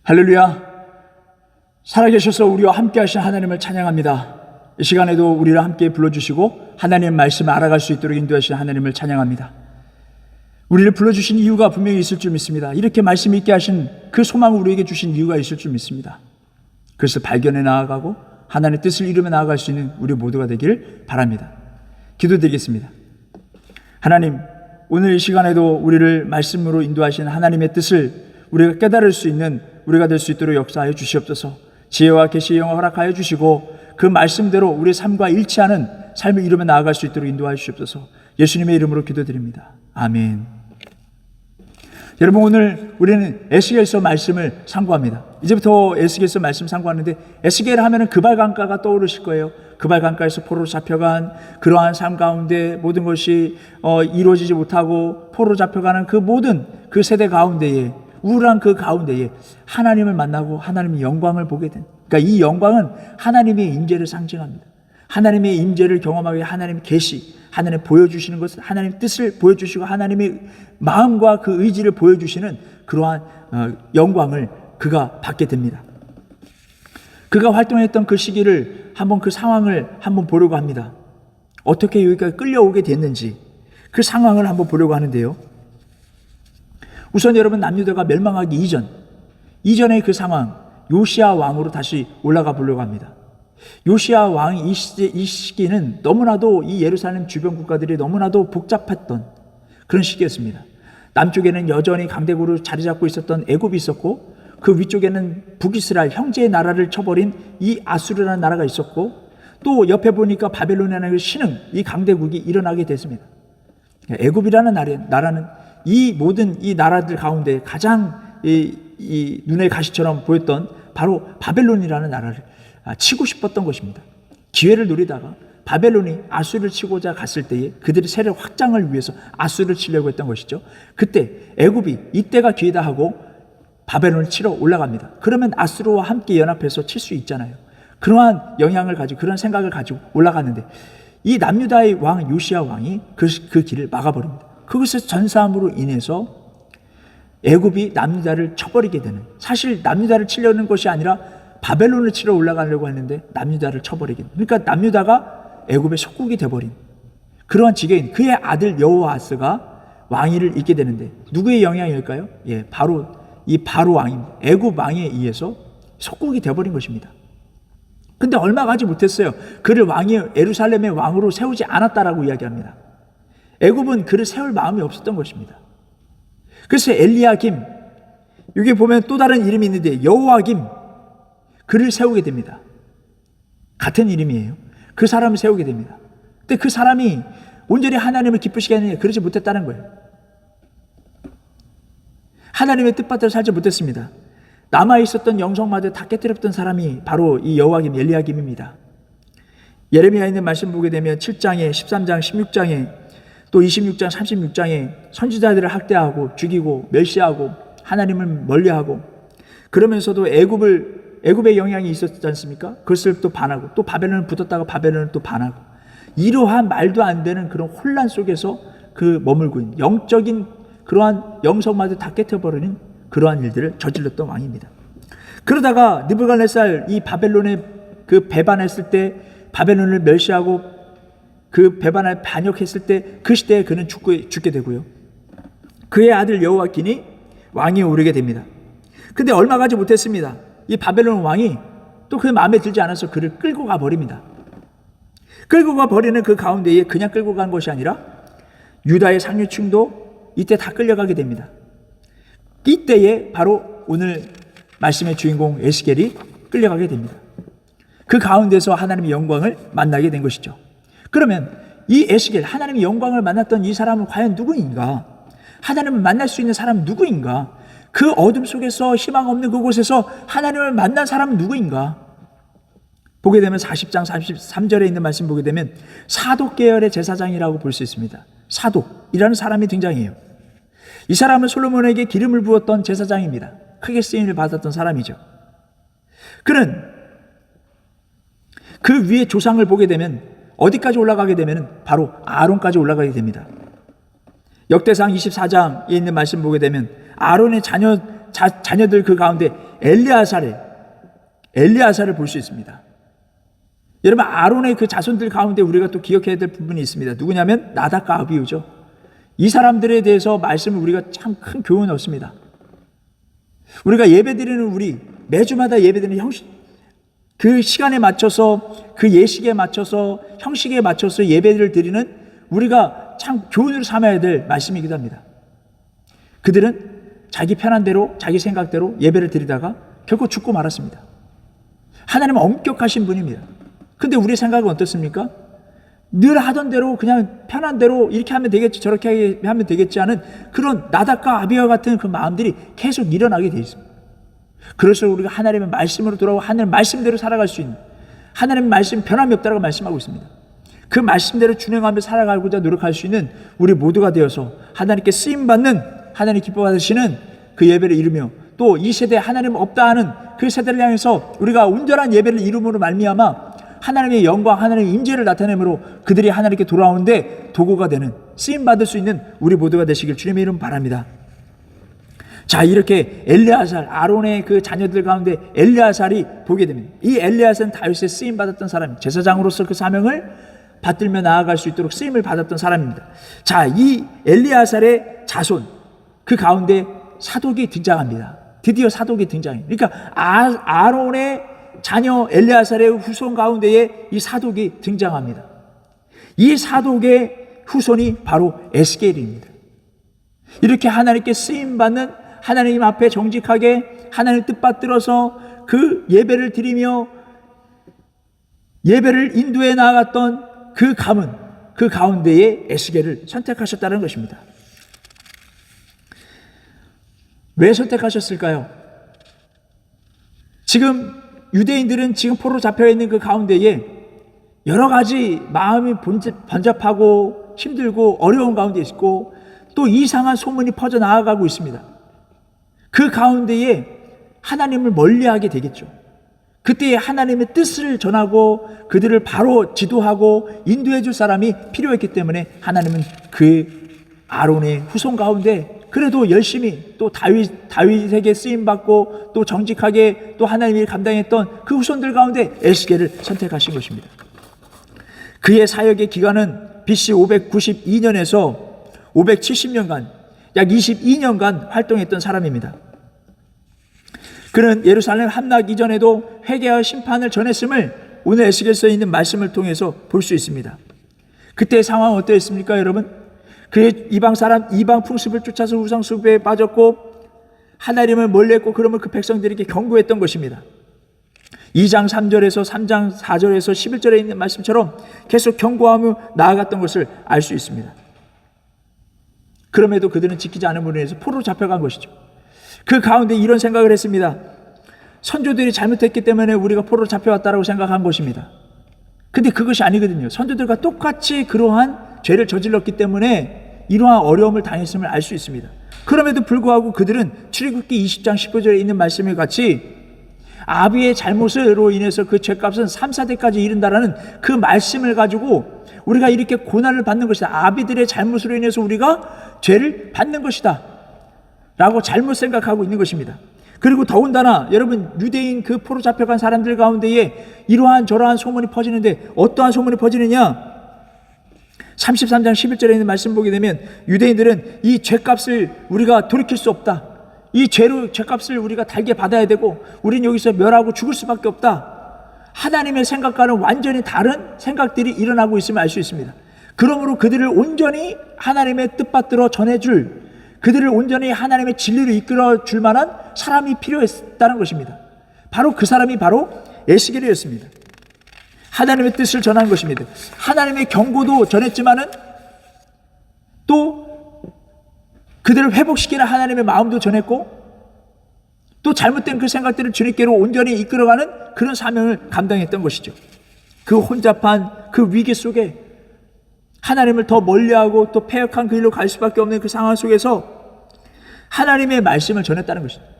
할렐루야. 살아계셔서 우리와 함께 하신 하나님을 찬양합니다. 이 시간에도 우리를 함께 불러주시고 하나님의 말씀을 알아갈 수 있도록 인도하신 하나님을 찬양합니다. 우리를 불러주신 이유가 분명히 있을 줄 믿습니다. 이렇게 말씀 있게 하신 그 소망을 우리에게 주신 이유가 있을 줄 믿습니다. 그래서 발견해 나아가고 하나님의 뜻을 이루며 나아갈 수 있는 우리 모두가 되기를 바랍니다. 기도드리겠습니다. 하나님, 오늘 이 시간에도 우리를 말씀으로 인도하신 하나님의 뜻을 우리가 깨달을 수 있는 우리가 될 수 있도록 역사하여 주시옵소서. 지혜와 계시의 영을 허락하여 주시고 그 말씀대로 우리의 삶과 일치하는 삶을 이루며 나아갈 수 있도록 인도하여 주시옵소서. 예수님의 이름으로 기도드립니다. 아멘. 여러분, 오늘 우리는 에스겔서 말씀을 상고합니다. 이제부터 에스겔서 말씀 상고하는데, 에스겔 하면은 그발 강가가 떠오르실 거예요. 그발 강가에서 포로로 잡혀간 그러한 삶 가운데 모든 것이 이루어지지 못하고 포로로 잡혀가는 그 모든 그 세대 가운데에, 우울한 그 가운데에 하나님을 만나고 하나님의 영광을 보게 된, 그러니까 이 영광은 하나님의 임재를 상징합니다. 하나님의 임재를 경험하게 하나님의 계시, 하나님 보여주시는 것은 하나님의 뜻을 보여주시고 하나님의 마음과 그 의지를 보여주시는 그러한 영광을 그가 받게 됩니다. 그가 활동했던 그 시기를 한번, 그 상황을 한번 보려고 합니다. 어떻게 여기까지 끌려오게 됐는지 그 상황을 한번 보려고 하는데요. 우선 여러분, 남유다가 멸망하기 이전의 그 상황, 요시야 왕으로 다시 올라가 보려고 합니다. 요시야 왕 이 시기는 너무나도 이 예루살렘 주변 국가들이 너무나도 복잡했던 그런 시기였습니다. 남쪽에는 여전히 강대국으로 자리 잡고 있었던 애굽이 있었고, 그 위쪽에는 북이스라엘 형제의 나라를 쳐버린 이 아수르라는 나라가 있었고, 또 옆에 보니까 바벨론이라는 그 신흥, 이 강대국이 일어나게 됐습니다. 애굽이라는 나라는 이 모든 이 나라들 가운데 가장 이 눈의 가시처럼 보였던 바로 바벨론이라는 나라를 치고 싶었던 것입니다. 기회를 노리다가 바벨론이 아수르를 치고자 갔을 때에 그들의 세력 확장을 위해서 아수르를 치려고 했던 것이죠. 그때 애굽이 이때가 기회다 하고 바벨론을 치러 올라갑니다. 그러면 아수르와 함께 연합해서 칠 수 있잖아요. 그러한 영향을 가지고, 그런 생각을 가지고 올라갔는데, 이 남유다의 왕 요시야 왕이 그 길을 막아버립니다. 그것의 전사함으로 인해서 애굽이 남유다를 쳐버리게 되는, 사실 남유다를 치려는 것이 아니라 바벨론을 치러 올라가려고 했는데 남유다를 쳐버리게 되는, 그러니까 남유다가 애굽의 속국이 되어버린 그러한 지경인 그의 아들 여호아스가 왕위를 잇게 되는데, 누구의 영향일까요? 바로 이 바로 왕입니다. 애굽 왕에 의해서 속국이 되어버린 것입니다. 근데 얼마 가지 못했어요. 그를 예루살렘의 왕으로 세우지 않았다라고 이야기합니다. 애굽은 그를 세울 마음이 없었던 것입니다. 그래서 엘리야김, 여기 보면 또 다른 이름이 있는데 여호와김, 그를 세우게 됩니다. 같은 이름이에요. 그 사람을 세우게 됩니다. 근데 그 사람이 온전히 하나님을 기쁘시게 하느냐, 그러지 못했다는 거예요. 하나님의 뜻밭대로 살지 못했습니다. 남아있었던 영성마저 다 깨뜨렸던 사람이 바로 이 여호와김, 엘리야김입니다. 예레미야에 있는 말씀 보게 되면 7장에 13장 16장에 또 26장 36장에 선지자들을 학대하고 죽이고 멸시하고 하나님을 멀리하고, 그러면서도 애굽의 영향이 있었지 않습니까? 그것을 또 반하고, 또 바벨론을 붙었다가 바벨론을 또 반하고, 이러한 말도 안 되는 그런 혼란 속에서 그 머물고 있는 영적인 그러한 영성마저 다 깨트려버리는 그러한 일들을 저질렀던 왕입니다. 그러다가 느부갓네살 이 바벨론에 그 배반했을 때, 바벨론을 멸시하고 그 배반을 반역했을 때, 그 시대에 그는 죽게 되고요. 그의 아들 여호와긴이 왕위에 오르게 됩니다. 근데 얼마 가지 못했습니다. 이 바벨론 왕이 또 그 마음에 들지 않아서 그를 끌고 가 버립니다. 끌고 가 버리는 그 가운데에 그냥 끌고 간 것이 아니라 유다의 상류층도 이때 다 끌려가게 됩니다. 이때에 바로 오늘 말씀의 주인공 에스겔이 끌려가게 됩니다. 그 가운데서 하나님의 영광을 만나게 된 것이죠. 그러면 이 에스겔, 하나님의 영광을 만났던 이 사람은 과연 누구인가? 하나님을 만날 수 있는 사람은 누구인가? 그 어둠 속에서 희망 없는 그곳에서 하나님을 만난 사람은 누구인가? 보게 되면 40장 43절에 있는 말씀 보게 되면 사독 계열의 제사장이라고 볼 수 있습니다. 사독이라는 사람이 등장해요. 이 사람은 솔로몬에게 기름을 부었던 제사장입니다. 크게 쓰임을 받았던 사람이죠. 그는 그 위에 조상을 보게 되면 어디까지 올라가게 되면 바로 아론까지 올라가게 됩니다. 역대상 24장에 있는 말씀 보게 되면 아론의 자녀들 그 가운데 엘리야사를 볼 수 있습니다. 여러분, 아론의 그 자손들 가운데 우리가 또 기억해야 될 부분이 있습니다. 누구냐면 나답과 아비후죠. 이 사람들에 대해서 말씀을 우리가 참 큰 교훈을 얻습니다. 우리가 예배드리는 매주마다 예배드리는 형식, 그 시간에 맞춰서, 그 예식에 맞춰서, 형식에 맞춰서 예배를 드리는 우리가 참 교훈으로 삼아야 될 말씀이기도 합니다. 그들은 자기 편한 대로, 자기 생각대로 예배를 드리다가 결국 죽고 말았습니다. 하나님은 엄격하신 분입니다. 근데 우리 생각은 어떻습니까? 늘 하던 대로, 그냥 편한 대로 이렇게 하면 되겠지, 저렇게 하면 되겠지 하는 그런 나답과 아비와 같은 그 마음들이 계속 일어나게 되어 있습니다. 그래서 우리가 하나님의 말씀으로 돌아오고 하나님의 말씀대로 살아갈 수 있는, 하나님의 말씀 변함이 없다고 말씀하고 있습니다. 그 말씀대로 준행하며 살아가고자 노력할 수 있는 우리 모두가 되어서 하나님께 쓰임받는, 하나님 기뻐하시는 그 예배를 이루며, 또 이 세대에 하나님 없다 하는 그 세대를 향해서 우리가 온전한 예배를 이룸으로 말미암아 하나님의 영광, 하나님의 임재를 나타내므로 그들이 하나님께 돌아오는데 도구가 되는, 쓰임받을 수 있는 우리 모두가 되시길 주님의 이름 바랍니다. 자, 이렇게 엘리야살, 아론의 그 자녀들 가운데 엘리야살이 보게 됩니다. 이 엘리야살은 다윗의 쓰임받았던 사람입니다. 제사장으로서 그 사명을 받들며 나아갈 수 있도록 쓰임을 받았던 사람입니다. 자, 이 엘리야살의 자손, 그 가운데 사독이 등장합니다. 드디어 사독이 등장해요. 그러니까 아론의 자녀 엘리야살의 후손 가운데에 이 사독이 등장합니다. 이 사독의 후손이 바로 에스겔입니다. 이렇게 하나님께 쓰임받는, 하나님 앞에 정직하게 하나님 뜻받들어서 그 예배를 드리며 예배를 인도해 나아갔던 그 가문, 그 가운데에 에스겔을 선택하셨다는 것입니다. 왜 선택하셨을까요? 지금 유대인들은 지금 포로 잡혀 있는 그 가운데에 여러 가지 마음이 번잡하고 힘들고 어려운 가운데 있고 또 이상한 소문이 퍼져나가고 있습니다. 그 가운데에 하나님을 멀리하게 되겠죠. 그때에 하나님의 뜻을 전하고 그들을 바로 지도하고 인도해 줄 사람이 필요했기 때문에 하나님은 그 아론의 후손 가운데 그래도 열심히 또 다윗에게 쓰임받고 또 정직하게 또 하나님이 감당했던 그 후손들 가운데 에스겔을 선택하신 것입니다. 그의 사역의 기간은 BC 592년에서 570년간 약 22년간 활동했던 사람입니다. 그는 예루살렘 함락 이전에도 회개와 심판을 전했음을 오늘 에스겔서에 있는 말씀을 통해서 볼 수 있습니다. 그때의 상황은 어떠했습니까, 여러분? 그의 이방 풍습을 쫓아서 우상 숭배에 빠졌고 하나님을 멀리했고 그러면 그 백성들에게 경고했던 것입니다. 2장 3절에서 3장 4절에서 11절에 있는 말씀처럼 계속 경고하며 나아갔던 것을 알 수 있습니다. 그럼에도 그들은 지키지 않음으로 인해서 포로로 잡혀간 것이죠. 그 가운데 이런 생각을 했습니다. 선조들이 잘못했기 때문에 우리가 포로로 잡혀왔다고 생각한 것입니다. 근데 그것이 아니거든요. 선조들과 똑같이 그러한 죄를 저질렀기 때문에 이러한 어려움을 당했음을 알 수 있습니다. 그럼에도 불구하고 그들은 출애굽기 20장 19절에 있는 말씀과 같이 아비의 잘못으로 인해서 그 죄값은 3, 4대까지 이른다라는 그 말씀을 가지고 우리가 이렇게 고난을 받는 것이다. 아비들의 잘못으로 인해서 우리가 죄를 받는 것이다 라고 잘못 생각하고 있는 것입니다. 그리고 더군다나 여러분 유대인 그 포로 잡혀간 사람들 가운데에 이러한 저러한 소문이 퍼지는데 어떠한 소문이 퍼지느냐? 33장 11절에 있는 말씀 보게 되면 유대인들은 이 죄값을 우리가 돌이킬 수 없다. 이 죄값을 우리가 달게 받아야 되고 우리는 여기서 멸하고 죽을 수밖에 없다. 하나님의 생각과는 완전히 다른 생각들이 일어나고 있음을 알 수 있습니다. 그러므로 그들을 온전히 하나님의 뜻받들어 전해줄, 그들을 온전히 하나님의 진리로 이끌어 줄 만한 사람이 필요했다는 것입니다. 바로 그 사람이 바로 에스겔이었습니다. 하나님의 뜻을 전하는 것입니다. 하나님의 경고도 전했지만은 또 그들을 회복시키는 하나님의 마음도 전했고 또 잘못된 그 생각들을 주님께로 온전히 이끌어가는 그런 사명을 감당했던 것이죠. 그 혼잡한 그 위기 속에 하나님을 더 멀리하고 또 패역한 그 길로 갈 수밖에 없는 그 상황 속에서 하나님의 말씀을 전했다는 것입니다.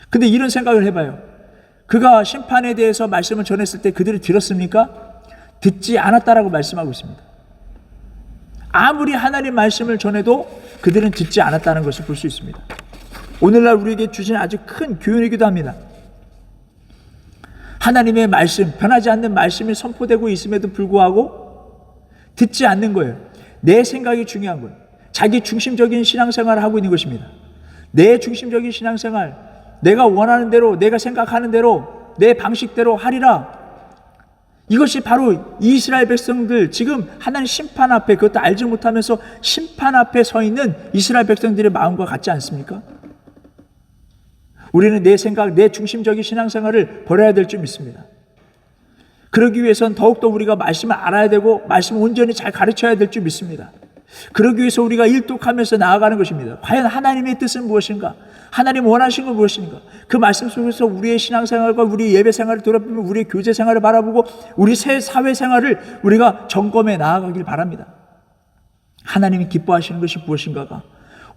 근데 이런 생각을 해봐요. 그가 심판에 대해서 말씀을 전했을 때 그들이 들었습니까? 듣지 않았다라고 말씀하고 있습니다. 아무리 하나님 말씀을 전해도 그들은 듣지 않았다는 것을 볼 수 있습니다. 오늘날 우리에게 주신 아주 큰 교훈이기도 합니다. 하나님의 말씀, 변하지 않는 말씀이 선포되고 있음에도 불구하고 듣지 않는 거예요. 내 생각이 중요한 거예요. 자기 중심적인 신앙생활을 하고 있는 것입니다. 내 중심적인 신앙생활, 내가 원하는 대로, 내가 생각하는 대로, 내 방식대로 하리라. 이것이 바로 이스라엘 백성들, 지금 하나님 심판 앞에, 그것도 알지 못하면서 심판 앞에 서 있는 이스라엘 백성들의 마음과 같지 않습니까? 우리는 내 생각, 내 중심적인 신앙생활을 버려야 될 줄 믿습니다. 그러기 위해서는 더욱더 우리가 말씀을 알아야 되고 말씀을 온전히 잘 가르쳐야 될 줄 믿습니다. 그러기 위해서 우리가 일독하면서 나아가는 것입니다. 과연 하나님의 뜻은 무엇인가? 하나님 원하시는 건 무엇인가? 그 말씀 속에서 우리의 신앙생활과 우리 예배생활을 돌아보면 우리의 교제생활을 바라보고 우리 새 사회생활을 우리가 점검해 나아가길 바랍니다. 하나님이 기뻐하시는 것이 무엇인가가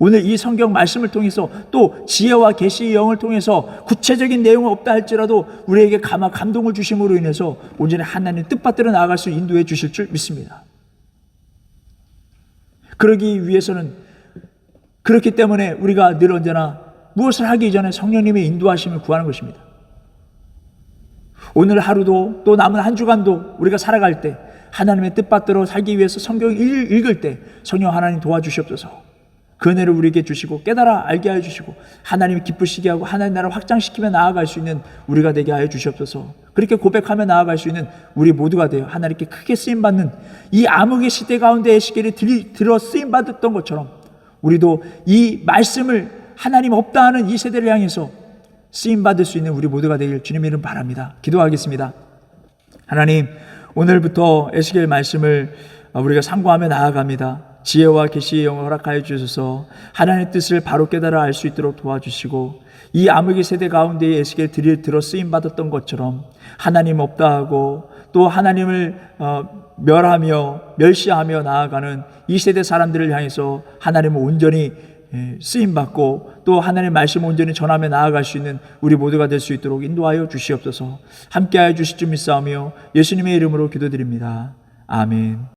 오늘 이 성경 말씀을 통해서 또 지혜와 계시의 영을 통해서 구체적인 내용은 없다 할지라도 우리에게 감동을 주심으로 인해서 온전히 하나님 뜻받들어 나아갈 수 인도해 주실 줄 믿습니다. 그러기 위해서는 그렇기 때문에 우리가 늘 언제나 무엇을 하기 전에 성령님의 인도하심을 구하는 것입니다. 오늘 하루도 또 남은 한 주간도 우리가 살아갈 때 하나님의 뜻받들어 살기 위해서 성경을 읽을 때 성령 하나님 도와주시옵소서. 그 은혜를 우리에게 주시고 깨달아 알게 하여 주시고 하나님이 기쁘시게 하고 하나님 나라를 확장시키며 나아갈 수 있는 우리가 되게 하여 주시옵소서. 그렇게 고백하며 나아갈 수 있는 우리 모두가 되어 하나님께 크게 쓰임받는 이 암흑의 시대 가운데 에스겔이 들어 쓰임받았던 것처럼 우리도 이 말씀을 하나님 없다 하는 이 세대를 향해서 쓰임받을 수 있는 우리 모두가 되길 주님 이름 바랍니다. 기도하겠습니다. 하나님, 오늘부터 에스겔 말씀을 우리가 상고하며 나아갑니다. 지혜와 계시의 영을 허락하여 주셔서 하나님의 뜻을 바로 깨달아 알 수 있도록 도와주시고 이 암흑의 세대 가운데에 에스겔 들어 쓰임받았던 것처럼 하나님 없다 하고 또 하나님을 멸하며 멸시하며 나아가는 이 세대 사람들을 향해서 하나님을 온전히 쓰임받고 또 하나님의 말씀을 온전히 전하며 나아갈 수 있는 우리 모두가 될 수 있도록 인도하여 주시옵소서. 함께하여 주실 줄 믿사오며 예수님의 이름으로 기도드립니다. 아멘.